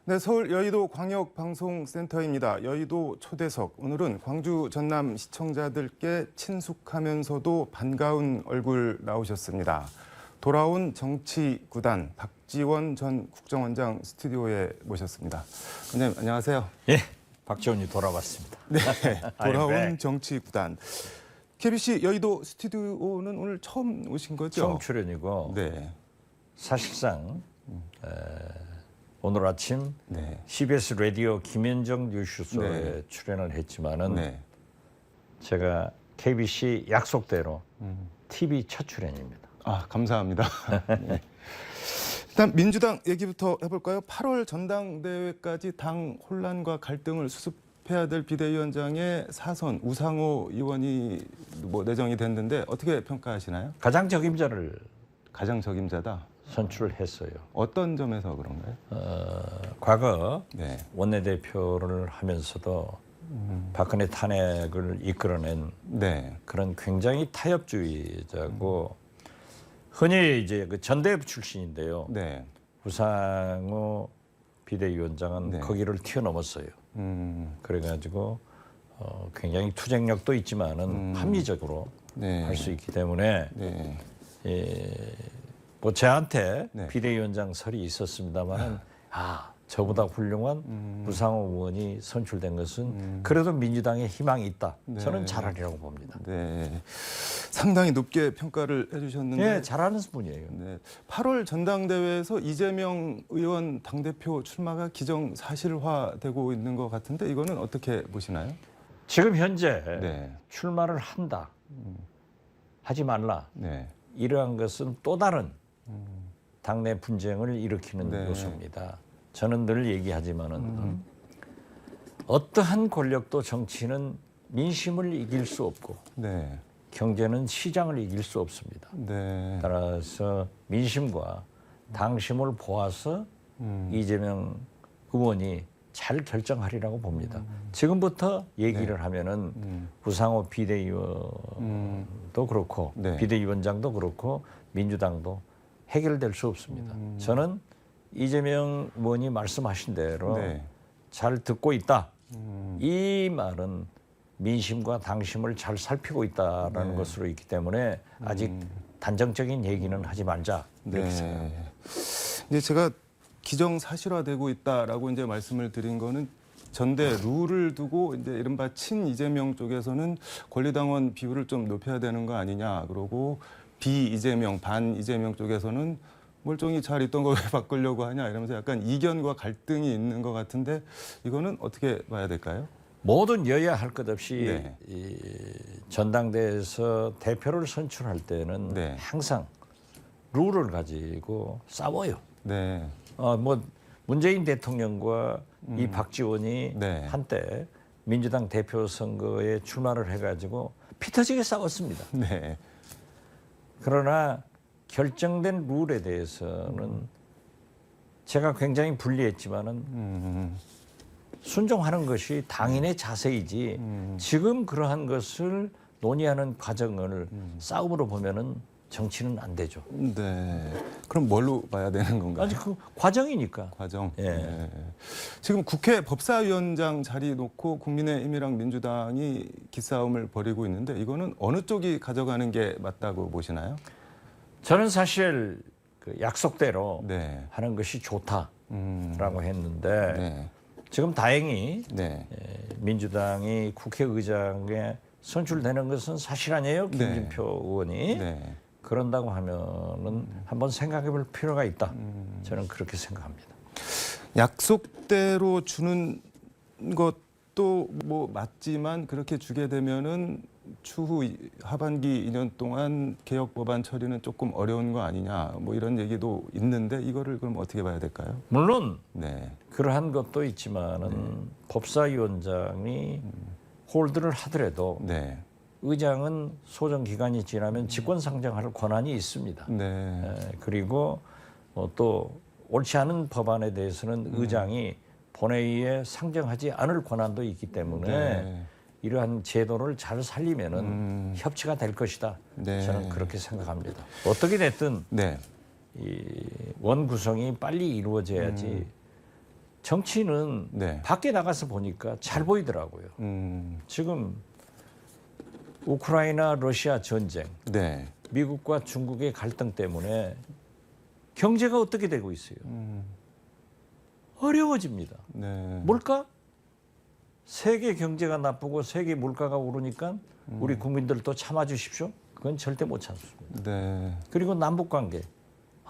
네, 서울 여의도 광역방송센터입니다. 여의도 초대석. 오늘은 광주 전남 시청자들께 친숙하면서도 반가운 얼굴 나오셨습니다. 돌아온 정치구단 박지원 전 국정원장 스튜디오에 모셨습니다. 원장님 안녕하세요. 예, 박지원이 돌아왔습니다. 네, 돌아온 정치구단. KBC 여의도 스튜디오는 오늘 처음 오신 거죠? 처음 출연이고 네. 사실상 오늘 아침 네. CBS 라디오 김현정 뉴스쇼에 네. 출연을 했지만은 네. 제가 KBC 약속대로 TV 첫 출연입니다. 아, 감사합니다. 네. 일단 민주당 얘기부터 해볼까요? 8월 전당대회까지 당 혼란과 갈등을 수습해야 될 비대위원장의 사선 우상호 의원이 내정이 됐는데 어떻게 평가하시나요? 가장 적임자를 가장 적임자다. 선출했어요. 어떤 점에서 그런가요? 과거 네. 원내대표를 하면서도 박근혜 탄핵을 이끌어낸 네. 그런 굉장히 타협주의자고 흔히 이제 그 전대협 출신인데요. 네. 우상호 비대위원장은 네. 거기를 튀어넘었어요. 그래가지고 굉장히 투쟁력도 있지만은 합리적으로 네. 할 수 있기 때문에 네. 뭐 저한테 네. 비대위원장 설이 있었습니다만은 저보다 훌륭한 우상호 의원이 선출된 것은 그래도 민주당에 희망이 있다. 네. 저는 잘하리라고 봅니다. 네. 상당히 높게 평가를 해주셨는데. 예, 잘하는 분이에요. 네. 8월 전당대회에서 이재명 의원 당대표 출마가 기정사실화되고 있는 것 같은데 이거는 어떻게 보시나요? 지금 현재 네. 출마를 한다. 하지 말라. 네. 이러한 것은 또 다른 당내 분쟁을 일으키는 네. 요소입니다. 저는 늘 얘기하지만은 어떠한 권력도 정치는 민심을 이길 수 없고 네. 경제는 시장을 이길 수 없습니다. 네. 따라서 민심과 당심을 보아서 이재명 의원이 잘 결정하리라고 봅니다. 지금부터 얘기를 하면은 우상호 비대위원도 그렇고 네. 비대위원장도 그렇고 민주당도 해결될 수 없습니다. 저는 이재명 의원이 말씀하신 대로 네. 잘 듣고 있다. 이 말은 민심과 당심을 잘 살피고 있다라는 네. 것으로 있기 때문에 아직 단정적인 얘기는 하지 말자. 이렇게 생각합니다. 이제 제가 기정사실화되고 있다라고 이제 말씀을 드린 거는 전대 룰을 두고 이제 이른바 친 이재명 쪽에서는 권리당원 비율을 좀 높여야 되는 거 아니냐 그러고 비이재명 반 이재명 쪽에서는 멀쩡히 잘 있던 거 왜 바꾸려고 하냐 이러면서 약간 이견과 갈등이 있는 것 같은데 이거는 어떻게 봐야 될까요? 모든 여야 할 것 없이 네. 이 전당대회에서 대표를 선출할 때는 네. 항상 룰을 가지고 싸워요. 네. 뭐 문재인 대통령과 이 박지원이 네. 한때 민주당 대표 선거에 출마를 해가지고 피 터지게 싸웠습니다. 네. 그러나 결정된 룰에 대해서는 제가 굉장히 불리했지만은 순종하는 것이 당인의 자세이지 지금 그러한 것을 논의하는 과정을 싸움으로 보면은 정치는 안 되죠. 네. 그럼 뭘로 봐야 되는 건가요? 아직 그 과정이니까. 과정. 예. 네. 지금 국회 법사위원장 자리 놓고 국민의힘이랑 민주당이 기싸움을 벌이고 있는데 이거는 어느 쪽이 가져가는 게 맞다고 보시나요? 저는 사실 그 약속대로 네. 하는 것이 좋다라고 했는데 네. 지금 다행히 네. 민주당이 국회의장에 선출되는 것은 사실 아니에요, 네. 김진표 의원이. 네. 그런다고 하면은 한번 생각해볼 필요가 있다. 저는 그렇게 생각합니다. 약속대로 주는 것도 뭐 맞지만 그렇게 주게 되면은 추후 하반기 2년 동안 개혁 법안 처리는 조금 어려운 거 아니냐 뭐 이런 얘기도 있는데 이거를 그럼 어떻게 봐야 될까요? 물론 네. 그러한 것도 있지만은 법사위원장이 홀드를 하더라도 네. 의장은 소정 기간이 지나면 직권 상정할 권한이 있습니다. 네. 그리고 또 옳지 않은 법안에 대해서는 의장이 본회의에 상정하지 않을 권한도 있기 때문에 네. 이러한 제도를 잘 살리면은 협치가 될 것이다. 네. 저는 그렇게 생각합니다. 어떻게 됐든 네. 이 원 구성이 빨리 이루어져야지 정치는 네. 밖에 나가서 보니까 잘 보이더라고요. 지금 우크라이나 러시아 전쟁, 네. 미국과 중국의 갈등 때문에 경제가 어떻게 되고 있어요? 어려워집니다. 네. 뭘까? 세계 경제가 나쁘고 세계 물가가 오르니까 우리 국민들도 참아주십시오. 그건 절대 못 참습니다. 네. 그리고 남북 관계,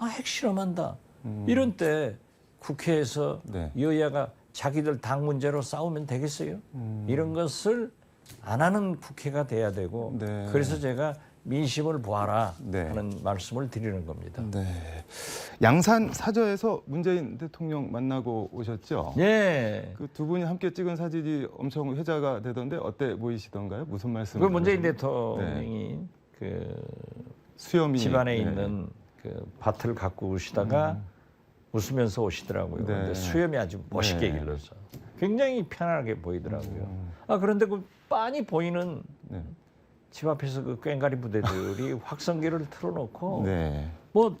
핵실험한다. 이런 때 국회에서 네. 여야가 자기들 당 문제로 싸우면 되겠어요? 이런 것을 안 하는 국회가 돼야 되고 네. 그래서 제가 민심을 보아라 네. 하는 말씀을 드리는 겁니다. 네. 양산 사저에서 문재인 대통령 만나고 오셨죠? 예. 그 두 분이 함께 찍은 사진이 엄청 회자가 되던데 어때 보이시던가요? 무슨 말씀? 그 문재인 대통령이 그 네. 수염이 집안에 네. 있는 그 밭을 갖고 오시다가 웃으면서 오시더라고요. 네. 근데 수염이 아주 멋있게 네. 길러서 굉장히 편안하게 보이더라고요. 그런데 그 빤히 보이는 네. 집 앞에서 그 꽹가리 부대들이 확성기를 틀어놓고 네. 뭐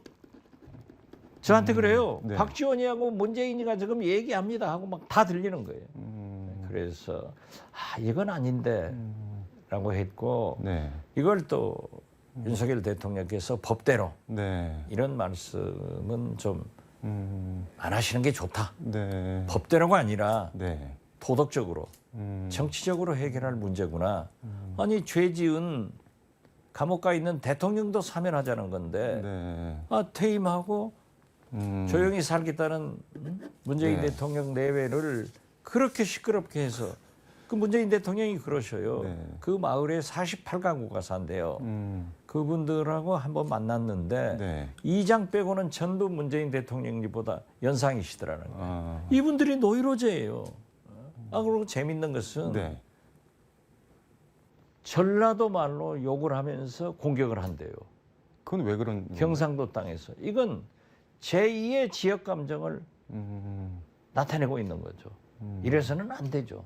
저한테 그래요. 네. 박지원이하고 문재인이가 지금 얘기합니다 하고 막 다 들리는 거예요. 그래서 이건 아닌데 라고 했고 네. 이걸 또 윤석열 대통령께서 법대로 네. 이런 말씀은 좀 안 하시는 게 좋다. 네. 법대로가 아니라 네. 도덕적으로 정치적으로 해결할 문제구나. 아니 죄 지은 감옥 가 있는 대통령도 사면하자는 건데 네. 퇴임하고 조용히 살겠다는 문재인 네. 대통령 내외를 그렇게 시끄럽게 해서 그 문재인 대통령이 그러셔요. 네. 그 마을에 48가구가 산대요. 그분들하고 한번 만났는데 네. 이장 빼고는 전부 문재인 대통령님보다 연상이시더라는 거예요. 아. 이분들이 노이로제예요. 그리고 재밌는 것은 네. 전라도 말로 욕을 하면서 공격을 한대요. 그건 왜 그런? 경상도 땅에서. 이건 제2의 지역 감정을 나타내고 있는 거죠. 이래서는 안 되죠.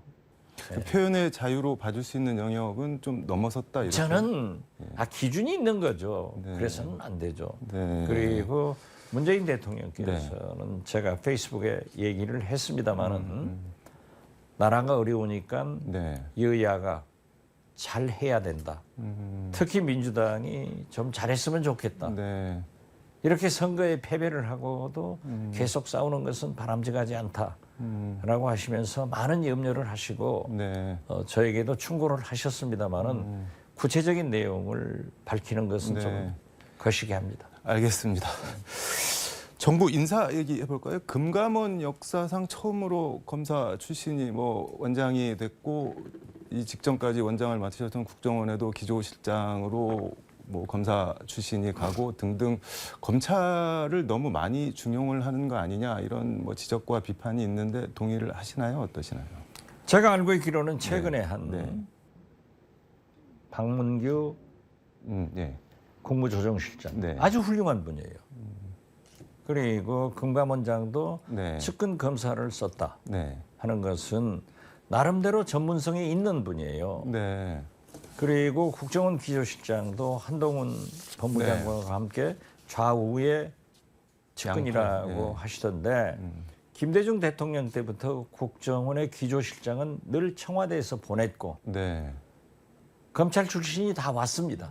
그 표현의 자유로 봐줄 수 있는 영역은 좀 넘어섰다 이렇게. 저는 기준이 있는 거죠. 네. 그래서는 안 되죠. 네. 그리고 문재인 대통령께서는 제가 페이스북에 얘기를 했습니다마는 나라가 어려우니까 네. 여야가 잘 해야 된다. 특히 민주당이 좀 잘했으면 좋겠다. 네. 이렇게 선거에 패배를 하고도 계속 싸우는 것은 바람직하지 않다라고 하시면서 많은 염려를 하시고 네. 저에게도 충고를 하셨습니다마는 구체적인 내용을 밝히는 것은 네. 좀 거시기 합니다. 알겠습니다. 정부 인사 얘기해 볼까요? 금감원 역사상 처음으로 검사 출신이 뭐 원장이 됐고 이 직전까지 원장을 맡으셨던 국정원에도 기조실장으로 뭐 검사 출신이 가고 등등 검찰을 너무 많이 중용을 하는 거 아니냐 이런 뭐 지적과 비판이 있는데 동의를 하시나요? 어떠시나요? 제가 알고 있기로는 최근에 한 네. 박문규 네. 국무조정실장 네. 아주 훌륭한 분이에요. 그리고 금감원장도 네. 측근 검사를 썼다 네. 하는 것은 나름대로 전문성이 있는 분이에요. 네. 그리고 국정원 기조실장도 한동훈 법무장관과 함께 좌우의 측근이라고 네. 하시던데 김대중 대통령 때부터 국정원의 기조실장은 늘 청와대에서 보냈고 네. 검찰 출신이 다 왔습니다.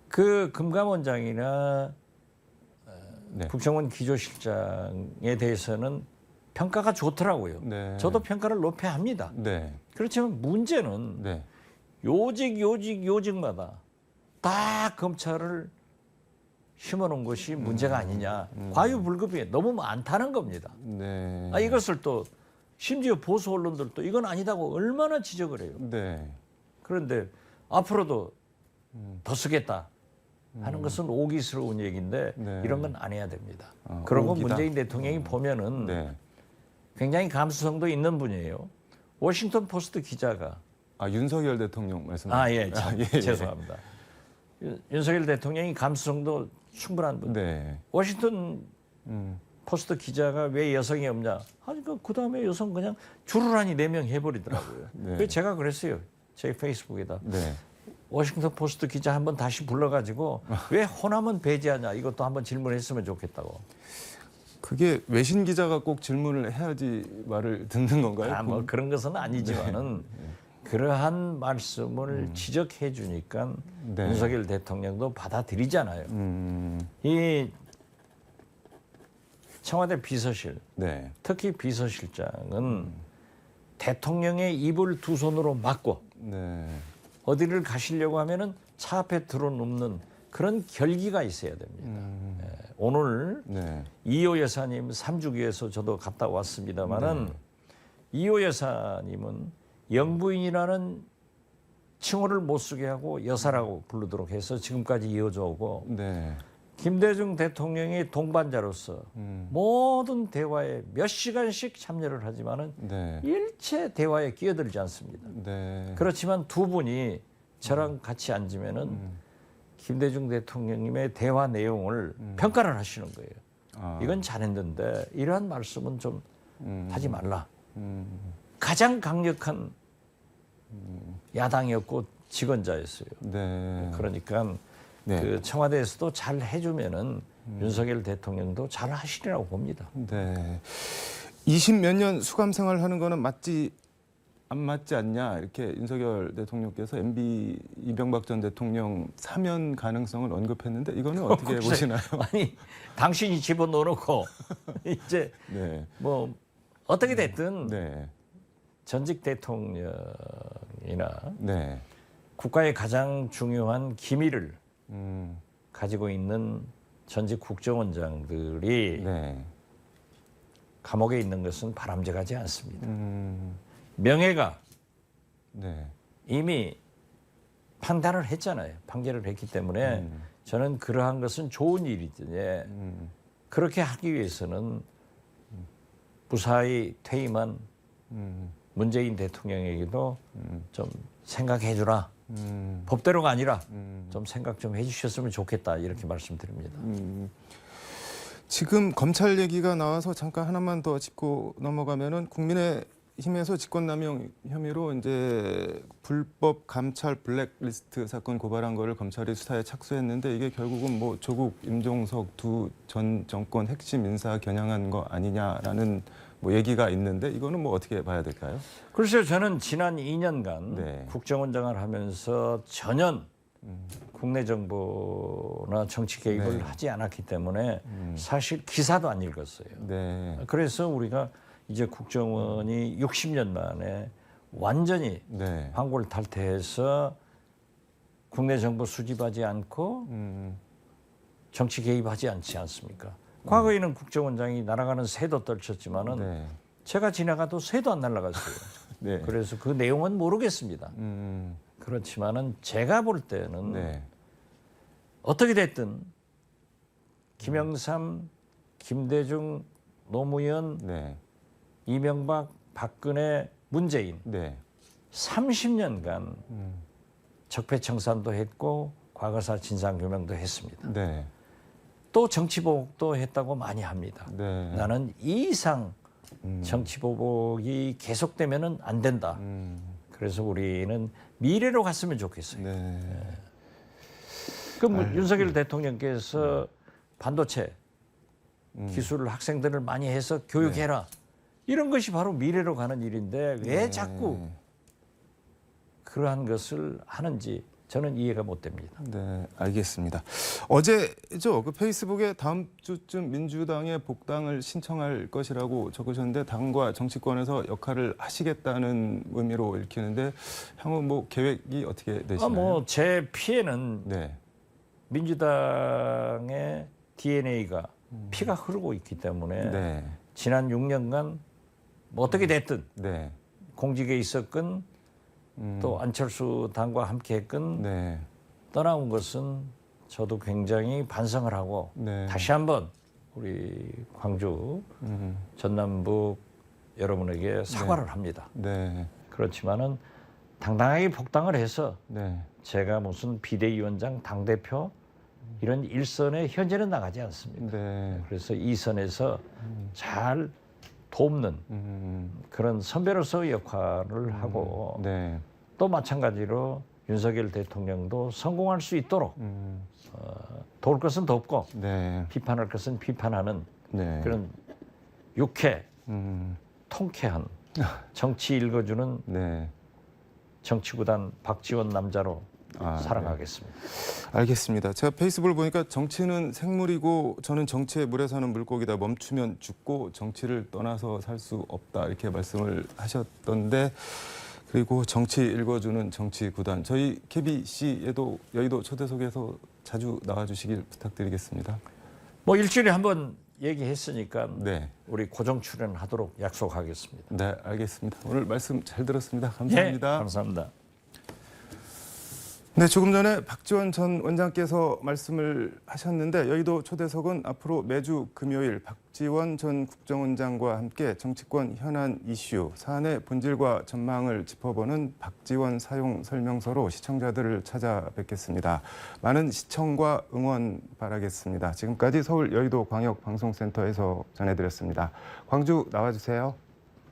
그 금감원장이나 네. 국정원 기조실장에 대해서는 평가가 좋더라고요. 네. 저도 평가를 높여야 합니다. 네. 그렇지만 문제는 네. 요직마다 다 검찰을 심어놓은 것이 문제가 아니냐. 과유불급이 너무 많다는 겁니다. 네. 이것을 또 심지어 보수 언론들도 이건 아니다고 얼마나 지적을 해요. 네. 그런데 앞으로도 더 쓰겠다 하는 것은 오기스러운 얘기인데 네. 이런 건 안 해야 됩니다. 그리고 오기다. 문재인 대통령이 보면은 네. 굉장히 감수성도 있는 분이에요. 워싱턴 포스트 기자가 윤석열 대통령 말씀. 예, 참, 예. 죄송합니다. 윤석열 대통령이 감수성도 충분한 분. 네. 워싱턴 포스트 기자가 왜 여성이 없냐? 그 다음에 여성 그냥 주르라니 4명 해버리더라고요. 네. 그래서 제가 그랬어요. 제 페이스북에다. 네. 워싱턴 포스트 기자 한번 다시 불러가지고 왜 호남은 배제하냐 이것도 한번 질문했으면 좋겠다고. 그게 외신 기자가 꼭 질문을 해야지 말을 듣는 건가요? 뭐 그런 것은 아니지만은 그러한 말씀을 지적해 주니까 네. 윤석열 대통령도 받아들이잖아요. 이 청와대 비서실, 네. 특히 비서실장은 대통령의 입을 두 손으로 막고 네. 어디를 가시려고 하면은 차 앞에 들어눕는 그런 결기가 있어야 됩니다. 오늘 네. 이호 여사님 3주기에서 저도 갔다 왔습니다만은 이호 여사님은 영부인이라는 칭호를 못 쓰게 하고 여사라고 부르도록 해서 지금까지 이어져 오고 네. 김대중 대통령의 동반자로서 모든 대화에 몇 시간씩 참여를 하지만은 네. 일체 대화에 끼어들지 않습니다. 네. 그렇지만 두 분이 저랑 같이 앉으면은 김대중 대통령님의 대화 내용을 평가를 하시는 거예요. 아. 이건 잘했는데 이러한 말씀은 좀 하지 말라. 음. 가장 강력한 야당이었고 직원자였어요. 네. 그러니까 네. 그 청와대에서도 잘 해주면은 윤석열 대통령도 잘 하시리라고 봅니다. 네. 20몇 년 수감 생활하는 거는 안 맞지 않냐 이렇게 윤석열 대통령께서 MB 이명박 전 대통령 사면 가능성을 언급했는데 이거는 어떻게 글쎄, 보시나요? 아니 당신이 집어넣어놓고 이제 네. 뭐 어떻게 됐든 네. 전직 대통령이나 네. 국가의 가장 중요한 기밀을 음. 가지고 있는 전직 국정원장들이 네. 감옥에 있는 것은 바람직하지 않습니다. 음. 명예가 네. 이미 판단을 했잖아요. 판결을 했기 때문에 저는 그러한 것은 좋은 일이지. 그렇게 하기 위해서는 무사히 퇴임한 문재인 대통령에게도 좀 생각해 주라. 법대로가 아니라 좀 생각 좀 해주셨으면 좋겠다. 이렇게 말씀드립니다. 지금 검찰 얘기가 나와서 잠깐 하나만 더 짚고 넘어가면은 국민의힘에서 직권남용 혐의로 이제 불법 감찰 블랙리스트 사건 고발한 거를 검찰이 수사에 착수했는데 이게 결국은 뭐 조국, 임종석 두 전 정권 핵심 인사 겨냥한 거 아니냐라는 뭐 얘기가 있는데 이거는 뭐 어떻게 봐야 될까요? 글쎄요, 저는 지난 2년간 네. 국정원장을 하면서 전혀 국내 정보나 정치 개입을 네. 하지 않았기 때문에 사실 기사도 안 읽었어요. 네. 그래서 우리가 이제 국정원이 60년 만에 완전히 네. 황골 탈퇴해서 국내 정보 수집하지 않고 정치 개입하지 않지 않습니까? 과거에는 국정원장이 날아가는 새도 떨쳤지만은 네. 제가 지나가도 새도 안 날아갔어요. 네. 그래서 그 내용은 모르겠습니다. 그렇지만은 제가 볼 때는 네. 어떻게 됐든 김영삼, 김대중, 노무현, 네. 이명박, 박근혜, 문재인 네. 30년간 적폐청산도 했고 과거사 진상규명도 했습니다. 네. 또 정치보복도 했다고 많이 합니다. 네. 나는 이 이상 정치보복이 계속되면은 안 된다. 그래서 우리는 미래로 갔으면 좋겠어요. 네. 그럼 윤석열 대통령께서 반도체 기술을 학생들을 많이 해서 교육해라. 이런 것이 바로 미래로 가는 일인데 왜 자꾸 그러한 것을 하는지 저는 이해가 못 됩니다. 네, 알겠습니다. 어제죠, 그 페이스북에 다음 주쯤 민주당의 복당을 신청할 것이라고 적으셨는데 당과 정치권에서 역할을 하시겠다는 의미로 읽히는데 향후 뭐 계획이 어떻게 되시나요? 제 피해는 네, 민주당의 DNA가 피가 흐르고 있기 때문에 네, 지난 6년간 뭐 어떻게 됐든 네, 공직에 있었건 또 안철수 당과 함께 했건 네, 떠나온 것은 저도 굉장히 반성을 하고 네. 다시 한번 우리 광주 전남북 여러분에게 사과를 합니다. 네, 그렇지만은 당당하게 복당을 해서 네, 제가 무슨 비대위원장 당대표 이런 일선에 현재는 나가지 않습니다. 네, 그래서 이 선에서 잘 돕는 그런 선배로서의 역할을 하고 네, 또 마찬가지로 윤석열 대통령도 성공할 수 있도록 도울 것은 돕고 네, 비판할 것은 비판하는 네. 그런 유쾌, 음, 통쾌한 정치 읽어주는 네. 정치구단 박지원 남자로 아, 사랑하겠습니다. 알겠습니다. 제가 페이스북을 보니까 정치는 생물이고 저는 정치의 물에 사는 물고기다. 멈추면 죽고 정치를 떠나서 살 수 없다. 이렇게 말씀을 하셨던데 그리고 정치 읽어주는 정치 구단. 저희 KBC에도 여의도 초대석에서 자주 나와주시길 부탁드리겠습니다. 뭐 일주일에 한 번 얘기했으니까 네. 우리 고정 출연하도록 약속하겠습니다. 네, 알겠습니다. 오늘 말씀 잘 들었습니다. 예, 감사합니다. 감사합니다. 네, 조금 전에 박지원 전 원장께서 말씀을 하셨는데 여의도 초대석은 앞으로 매주 금요일 박지원 전 국정원장과 함께 정치권 현안 이슈, 사안의 본질과 전망을 짚어보는 박지원 사용 설명서로 시청자들을 찾아뵙겠습니다. 많은 시청과 응원 바라겠습니다. 지금까지 서울 여의도 광역방송센터에서 전해드렸습니다. 광주 나와주세요.